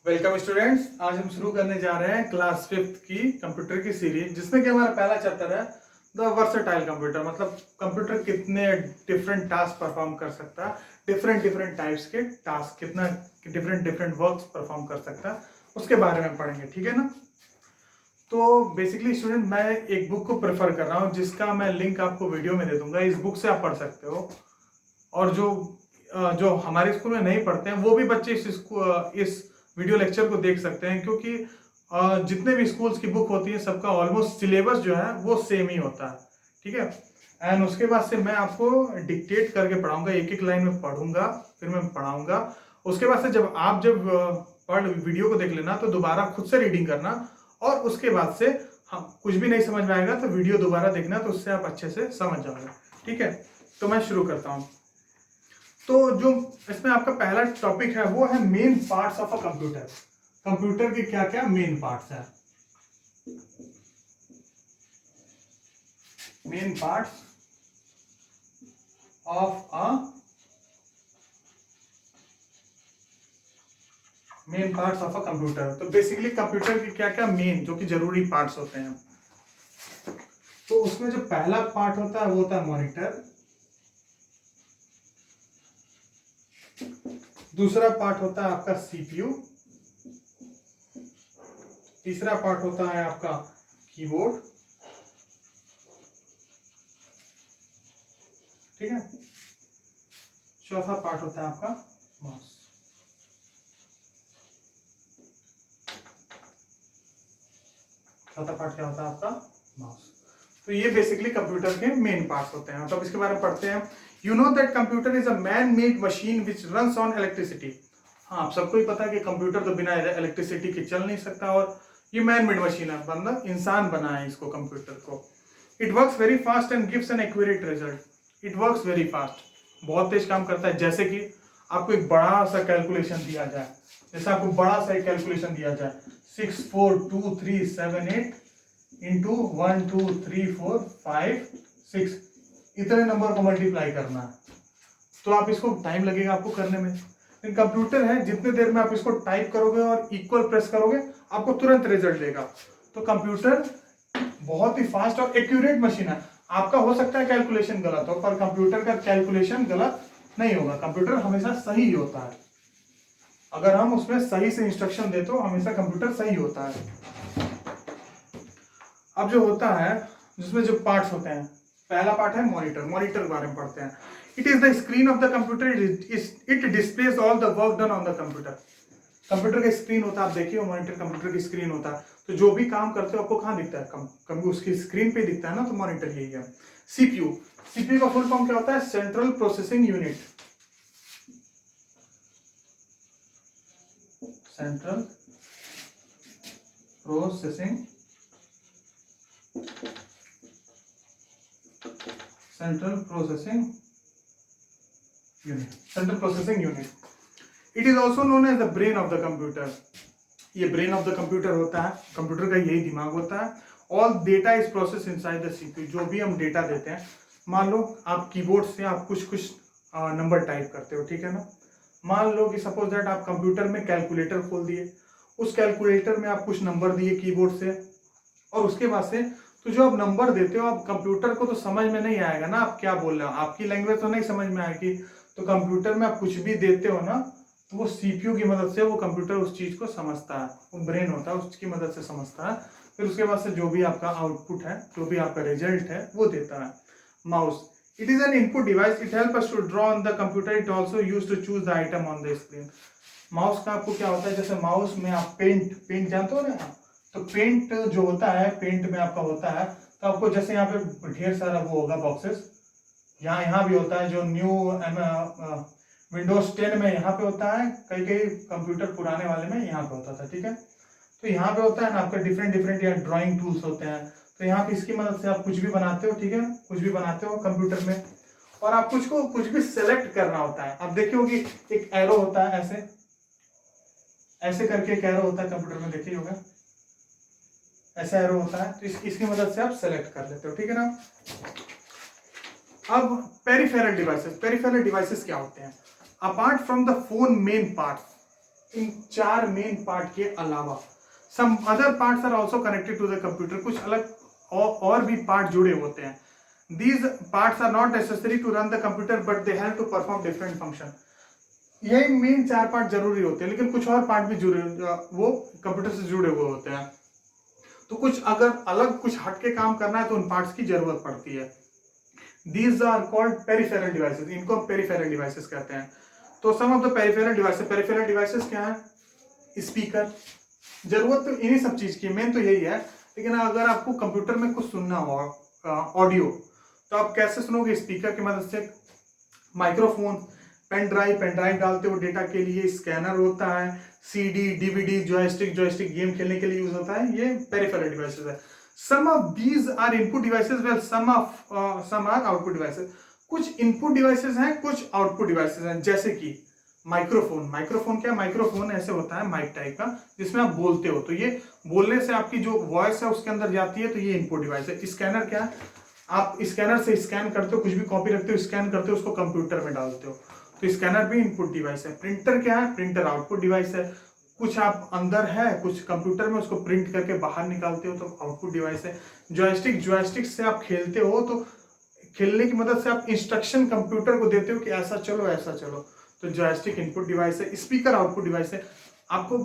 Welcome students. आज हम शुरू करने जा रहे हैं क्लास 5th की कंप्यूटर की सीरीज, जिसमें कि हमारा पहला चैप्टर है द वर्सेटाइल कंप्यूटर। मतलब कंप्यूटर कितने डिफरेंट टास्क परफॉर्म कर सकता है, डिफरेंट डिफरेंट टाइप्स के टास्क, कितना डिफरेंट डिफरेंट वर्क्स परफॉर्म कर सकता है, उसके बारे में पढ़ेंगे। ठीक है ना। तो बेसिकली स्टूडेंट, मैं एक बुक को प्रेफर कर रहा हूँ जिसका मैं लिंक आपको वीडियो में दे दूंगा। इस बुक से आप पढ़ सकते हो, और जो हमारे स्कूल में नहीं पढ़ते हैं वो भी बच्चे इस वीडियो लेक्चर को देख सकते हैं, क्योंकि जितने भी स्कूल्स की बुक होती है सबका ऑलमोस्ट सिलेबस जो है वो सेम ही होता है। ठीक है। एंड उसके बाद से मैं आपको डिक्टेट करके पढ़ाऊंगा, एक एक लाइन में पढ़ूंगा, फिर मैं पढ़ाऊंगा। उसके बाद से जब पढ़ वीडियो को देख लेना तो दोबारा खुद से रीडिंग करना, और उसके बाद से कुछ भी नहीं समझ में आएगा तो वीडियो दोबारा देखना, तो उससे आप अच्छे से समझ जाओगे। ठीक है। तो मैं शुरू करता हूँ। तो जो इसमें आपका पहला टॉपिक है वो है main parts of a computer. Computer के क्या क्या मेन पार्ट्स हैं। Main parts of a computer. तो बेसिकली कंप्यूटर के क्या क्या मेन जो कि जरूरी पार्ट्स होते हैं। तो उसमें जो पहला पार्ट होता है वो होता है मॉनिटर। दूसरा पार्ट होता है आपका सीपीयू। तीसरा पार्ट होता है आपका कीबोर्ड। ठीक है। चौथा पार्ट होता है आपका माउस। चौथा पार्ट क्या होता है आपका माउस। तो ये बेसिकली कंप्यूटर के मेन पार्ट्स होते हैं। तो अब इसके बारे में पढ़ते हैं। You know that computer is a man made machine which runs on electricity. हाँ, आप सबको ही पता है कि कंप्यूटर तो बिना इलेक्ट्रिसिटी के चल नहीं सकता, और ये मैन मेड मशीन है, मतलब इंसान बना है इसको, कंप्यूटर को। It works very fast and gives an accurate result. It works very fast, बहुत तेज काम करता है। जैसे कि आपको एक बड़ा सा कैलकुलेशन दिया जाए, जैसे आपको बड़ा सा एक कैलकुलेशन दिया जाए 6 4 2 3 7 8 इंटू 1 2 3 4 5 6, इतने नंबर को मल्टीप्लाई करना है, तो आप इसको टाइम लगेगा आपको करने में। लेकिन कंप्यूटर है, जितने देर में आप इसको टाइप करोगे और इक्वल प्रेस करोगे आपको तुरंत रिजल्ट देगा। तो कंप्यूटर बहुत ही फास्ट और एक्यूरेट मशीन है। आपका हो सकता है कैलकुलेशन गलत हो, पर कंप्यूटर का कैलकुलेशन गलत नहीं होगा। कंप्यूटर हमेशा सही ही होता है। अगर हम उसमें सही से इंस्ट्रक्शन दे तो हमेशा कंप्यूटर सही होता है। अब जो होता है, जिसमें जो पार्ट्स होते हैं, पहला पार्ट है मॉनिटर। मॉनिटर के बारे में पढ़ते हैं। It is the screen of the computer. It displays all the work done on the computer. Computer का स्क्रीन होता है, आप देखिए मॉनिटर कंप्यूटर की स्क्रीन होता है, तो जो भी काम करते हो आपको कहाँ दिखता है, कभी उसकी स्क्रीन पे दिखता है ना, तो मॉनिटर यही है। सीपीयू। सीपीयू का फुल फॉर्म क्या होता है? Central processing unit. Central processing unit. Central processing unit. It is also known as the brain of the computer. ये ब्रेन ऑफ द कंप्यूटर होता है, कंप्यूटर का यही दिमाग होता है। All data is process inside the CPU. जो भी हम डेटा देते हैं, मान लो आप कीबोर्ड से आप कुछ नंबर टाइप करते हो, ठीक है ना। मान लो कि सपोज दैट आप कंप्यूटर में कैलकुलेटर खोल दिए, उस कैलकुलेटर में आप कुछ नंबर दिए कीबोर्ड से, और उसके बाद से तो जो आप नंबर देते हो, आप कंप्यूटर को तो समझ में नहीं आएगा ना आप क्या बोल रहे हो, आपकी लैंग्वेज तो नहीं समझ में आएगी। तो कंप्यूटर में आप कुछ भी देते हो ना, तो वो सीपीयू की मदद से वो कंप्यूटर उस चीज को समझता है, वो ब्रेन होता है उसकी मदद से समझता है। फिर उसके बाद से जो भी आपका आउटपुट है, जो भी आपका रिजल्ट है, वो देता है। Mouse. It is an input device. It help us to draw on the computer. It also used to choose the item on the screen. Mouse का आपको क्या होता है, जैसे माउस में आप पेंट जानते हो ना, तो पेंट जो होता है, पेंट में आपका होता है, तो आपको जैसे यहाँ पे ढेर सारा वो होगा बॉक्सेस, यहाँ भी होता है। जो न्यू विंडोज 10 में यहाँ पे होता है, कई कई कंप्यूटर पुराने वाले में यहाँ पे होता था। ठीक है। तो यहाँ पे होता है ना आपका डिफरेंट डिफरेंट यहाँ ड्राइंग टूल्स होते हैं, तो यहाँ पे इसकी मदद से आप कुछ भी बनाते हो। ठीक है, कुछ भी बनाते हो कंप्यूटर में, और आप कुछ भी सेलेक्ट करना होता है। आप देखिए होगी एक एरो होता है, ऐसे ऐसे करके एक एरो होता है कंप्यूटर में, देखिए होगा ऐसा एरो होता है, तो इसकी मदद से आप सेलेक्ट कर लेते हो। ठीक है ना। अब पेरिफेरल डिवाइसेस। पेरिफेरल डिवाइसेस क्या होते हैं? Apart from the four main part, इन 4 मेन पार्ट के अलावा some other parts are also connected to the computer, कुछ अलग और भी पार्ट जुड़े होते हैं। These parts are not necessary to run the computer but they help to perform different function. यही मेन 4 पार्ट जरूरी होते हैं, लेकिन कुछ और पार्ट भी जुड़े वो कंप्यूटर से जुड़े हुए होते हैं। तो कुछ अगर अलग कुछ हटके काम करना है तो उन पार्ट्स की जरूरत पड़ती है। These are called peripheral devices, इनको हम पेरिफेरल डिवाइसेस कहते हैं। तो some of the peripheral devices क्या है? स्पीकर, जरूरत तो इन्हीं सब चीज की, मेन तो यही है। लेकिन अगर आपको कंप्यूटर में कुछ सुनना हो ऑडियो, तो आप कैसे सुनोगे? स्पीकर की मदद से। माइक्रोफोन, पेन ड्राइव डालते हो डेटा के लिए, स्कैनर होता है, सीडी, डीवीडी, जॉयस्टिक गेम खेलने के लिए यूज होता है, ये पेरिफेरल डिवाइसेस है। Some of these are input devices well some are output devices. कुछ इनपुट डिवाइसेस हैं, कुछ आउटपुट डिवाइसेस हैं। जैसे कि माइक्रोफोन क्या? माइक्रोफोन ऐसे होता है माइक टाइप का, जिसमें आप बोलते हो, तो ये बोलने से आपकी जो वॉइस है उसके अंदर जाती है, तो ये इनपुट डिवाइस है। स्कैनर क्या? आप स्कैनर से स्कैन करते हो, कुछ भी कॉपी रखते हो, स्कैन करते हो, उसको कंप्यूटर में डालते हो, तो स्कैनर भी इनपुट डिवाइस है। प्रिंटर क्या है? प्रिंटर आउटपुट डिवाइस है। कुछ आप अंदर है कुछ कंप्यूटर में, उसको प्रिंट करके बाहर निकालते हो, तो आउटपुट डिवाइस है। जॉयस्टिक से आप खेलते हो, तो खेलने की मदद से आप इंस्ट्रक्शन कंप्यूटर को देते हो कि ऐसा चलो ऐसा चलो, तो जॉयस्टिक इनपुट डिवाइस है। स्पीकर आउटपुट डिवाइस है। आपको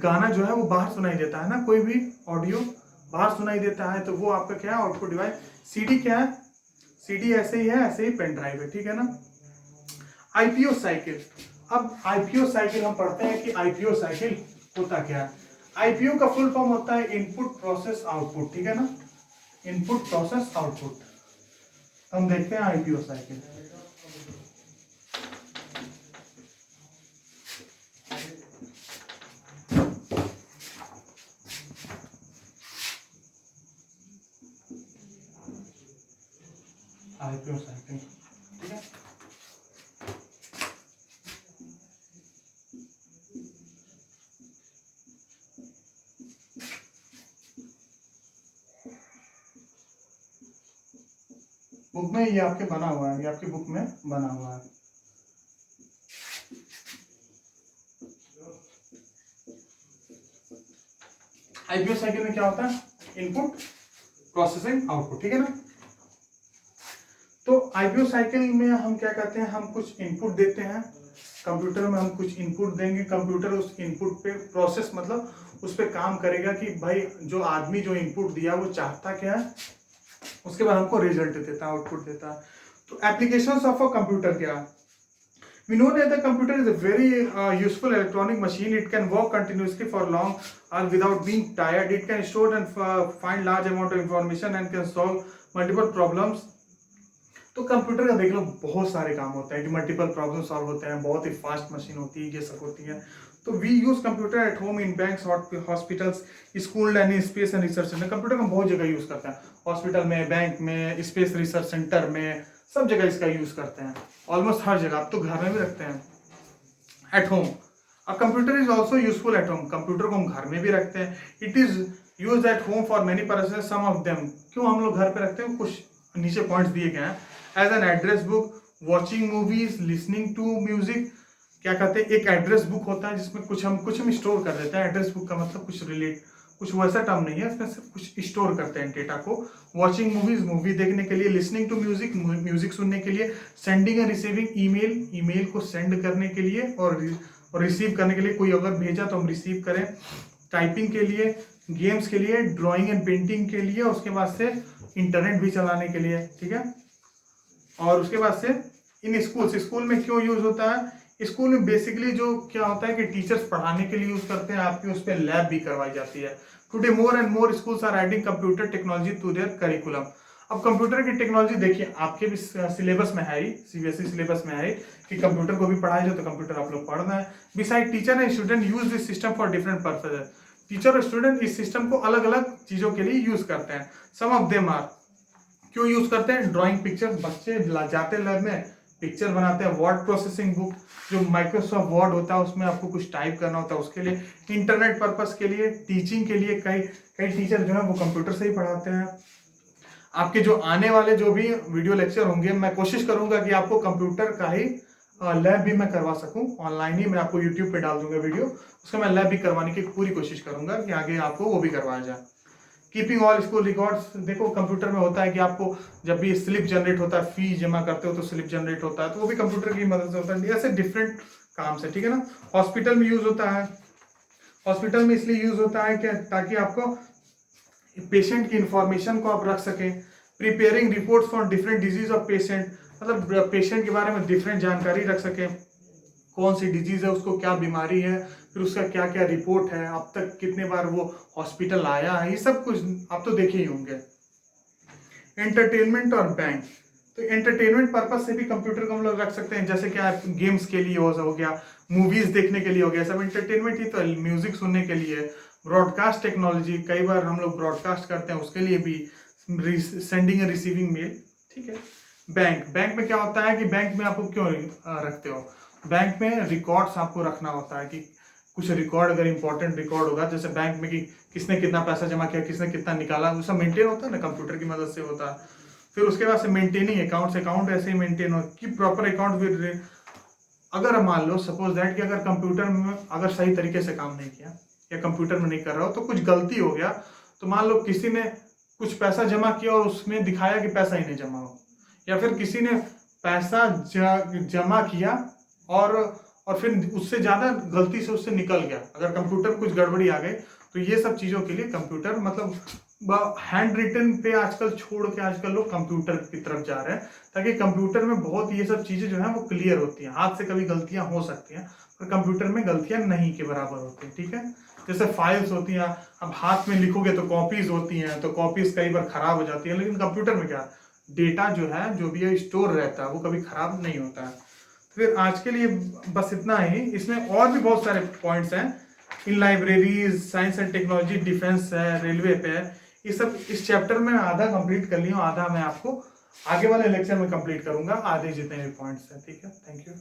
गाना जो है वो बाहर सुनाई देता है ना, कोई भी ऑडियो बाहर सुनाई देता है, तो वो आपका क्या है? Output device. सीडी क्या है? सीडी ऐसे ही है, ऐसे ही पेन ड्राइव है, ठीक है ना। आईपीओ साइकिल, अब आईपीओ साइकिल हम पढ़ते हैं कि आईपीओ साइकिल होता क्या है। आईपीओ का फुल फॉर्म होता है इनपुट प्रोसेस आउटपुट, ठीक है ना, इनपुट प्रोसेस आउटपुट। हम देखते हैं आईपीओ साइकिल। आईपीओ साइकिल, ठीक है। बुक में ये आपके बना हुआ है, ये आपकी बुक में बना हुआ है। आईपीओ साइकिल में क्या होता है? इनपुट प्रोसेसिंग आउटपुट, ठीक है ना। तो आईपीओ साइकिल में हम क्या करते हैं? हम कुछ इनपुट देते हैं कंप्यूटर में, हम कुछ इनपुट देंगे, कंप्यूटर उस इनपुट पे प्रोसेस मतलब उस पे काम करेगा कि भाई जो आदमी जो इनपुट दिया वो चाहता क्या है, उसके बाद हमको रिजल्ट देता है, आउटपुट देता है। तो एप्लीकेशंस ऑफ अ कंप्यूटर क्या है? We know that the computer is a very useful electronic machine. It can work continuously for long and without being tired. It can store and find large amount of information and can solve multiple problems. तो computer का देख लो बहुत सारे काम होते हैं कि multiple problem solve होते हैं, बहुत ही फास्ट मशीन होती है, ये सब होती है। तो we use computer at home, in banks, hospitals, school and space and research centre. Computer हम बहुत जगह यूज करते हैं, हॉस्पिटल में, बैंक में, स्पेस रिसर्च सेंटर में, सब जगह इसका यूज करते हैं, ऑलमोस्ट हर जगह। आप तो घर में भी रखते हैं। At home, a computer is also useful at home. Computer को हम घर में भी रखते हैं। It is use at home for many purposes, some of them. क्यों हम लोग घर पे रखते हैं? कुछ नीचे पॉइंट्स दिए गए हैं। As an address book, watching movies, listening to music. क्या कहते हैं? एक एड्रेस बुक होता है जिसमें कुछ हम स्टोर कर देते हैं। एड्रेस बुक का मतलब कुछ वैसा टर्म नहीं है, इसमें सिर्फ कुछ स्टोर करते हैं डेटा को। वॉचिंग मूवीज, मूवी देखने के लिए। लिसनिंग टू म्यूजिक, म्यूजिक सुनने के लिए। Sending end receiving email, email को सेंड करने के लिए और रिसीव करने के लिए, कोई अगर भेजा तो हम रिसीव करें। टाइपिंग के लिए, गेम्स के लिए, ड्राइंग एंड पेंटिंग के लिए, उसके बाद से इंटरनेट भी चलाने के लिए, ठीक है। और उसके बाद से इन स्कूल में क्यों यूज होता है? स्कूल में बेसिकली जो क्या होता है कि टीचर्स पढ़ाने के लिए यूज करते हैं, आपकी उस पर लैब भी करवाई जाती है। Today more and more schools are adding computer technology to their curriculum. अब कंप्यूटर की टेक्नोलॉजी देखिए, आपके भी सिलेबस में है ही, सीबीएसई सिलेबस में है कि कंप्यूटर को भी पढ़ाया जाए, तो कंप्यूटर आप लोग पढ़ना है। Beside teacher and student use this system for different purposes. Teacher और स्टूडेंट इस सिस्टम को अलग अलग चीजों के लिए यूज करते हैं। सम ऑफ देम आर, क्यों यूज करते हैं? ड्राइंग, पिक्चर, बच्चे जाते लैब में पिक्चर बनाते हैं। वर्ड प्रोसेसिंग बुक, जो माइक्रोसॉफ्ट वर्ड होता है उसमें आपको कुछ टाइप करना होता है उसके लिए। इंटरनेट पर्पस के लिए, टीचिंग के लिए, कई टीचर जो है वो कंप्यूटर से ही पढ़ाते हैं। आपके जो आने वाले जो भी वीडियो लेक्चर होंगे, मैं कोशिश करूंगा कि आपको कंप्यूटर का ही लैब भी मैं करवा सकूं ऑनलाइन ही। मैं आपको यूट्यूब पे डाल दूंगा वीडियो, उसका मैं लैब भी करवाने की पूरी कोशिश करूंगा कि आगे आपको वो भी करवाया जाए। कीपिंग ऑल स्कूल रिकॉर्ड्स, देखो कंप्यूटर में होता है कि आपको जब भी स्लिप जनरेट होता है, फी जमा करते हो तो स्लिप जनरेट होता है, तो वो भी कंप्यूटर की मदद से होता है। ऐसे डिफरेंट काम से, ठीक है ना। हॉस्पिटल में यूज होता है, हॉस्पिटल में इसलिए यूज होता है कि ताकि आपको पेशेंट की इंफॉर्मेशन को आप रख सकें। Preparing reports for different disease of patient, मतलब पेशेंट के बारे में डिफरेंट जानकारी रख सकें, कौन सी डिजीज है, उसको क्या बीमारी है, फिर उसका क्या क्या रिपोर्ट है, अब तक कितने बार वो हॉस्पिटल आया है, ये सब कुछ आप तो देखे ही होंगे। एंटरटेनमेंट और बैंक, तो एंटरटेनमेंट पर्पज से भी कंप्यूटर को हम लोग रख सकते हैं, जैसे क्या गेम्स के लिए हो गया, मूवीज देखने के लिए हो गया, सब एंटरटेनमेंट ही तो, म्यूजिक सुनने के लिए। ब्रॉडकास्ट टेक्नोलॉजी, कई बार हम लोग ब्रॉडकास्ट करते हैं, उसके लिए भी सेंडिंग एंड रिसीविंग मेल, ठीक है। बैंक, बैंक में क्या होता है कि बैंक में आपको क्यों रखते हो, बैंक में रिकॉर्ड्स आपको रखना होता है कि कुछ रिकॉर्ड, अगर इंपॉर्टेंट रिकॉर्ड होगा, जैसे बैंक में कि किसने कितना पैसा जमा किया, किसने कितना निकाला, वो सब मेंटेन होता है ना, कंप्यूटर की मदद से होता है। फिर उसके बाद से मेंटेनिंग अकाउंट्स, अकाउंट ऐसे ही मेंटेन हो कि प्रॉपर अकाउंट विद, अगर मान लो सपोज दैट कि अगर कंप्यूटर में अगर सही तरीके से काम नहीं किया या कंप्यूटर में नहीं कर रहा हो, तो कुछ गलती हो गया, तो मान लो किसी ने कुछ पैसा जमा किया और उसमें दिखाया कि पैसा ही नहीं जमा हो, या फिर किसी ने पैसा जमा किया और फिर उससे ज्यादा गलती से उससे निकल गया, अगर कंप्यूटर में कुछ गड़बड़ी आ गई, तो ये सब चीजों के लिए कंप्यूटर, मतलब हैंड रिटन पे आजकल छोड़ के आजकल लोग कंप्यूटर की तरफ जा रहे हैं, ताकि कंप्यूटर में बहुत ये सब चीजें जो है वो क्लियर होती हैं। हाथ से कभी गलतियां हो सकती हैं, पर कंप्यूटर में गलतियां नहीं के बराबर होती हैं, ठीक है। जैसे फाइल्स होती हैं, अब हाथ में लिखोगे तो कॉपीज होती हैं, तो कॉपीज कई बार खराब हो जाती है, लेकिन कंप्यूटर में क्या, डेटा जो है जो भी स्टोर रहता है वो कभी खराब नहीं होता है। फिर आज के लिए बस इतना ही, इसमें और भी बहुत सारे पॉइंट्स हैं, in libraries, science and technology, defence है, रेलवे पे है, ये सब इस चैप्टर में आधा कंप्लीट कर लिया हूँ, आधा मैं आपको आगे वाले लेक्चर में कंप्लीट करूंगा, आधे जितने भी पॉइंट्स हैं, ठीक है। Thank you.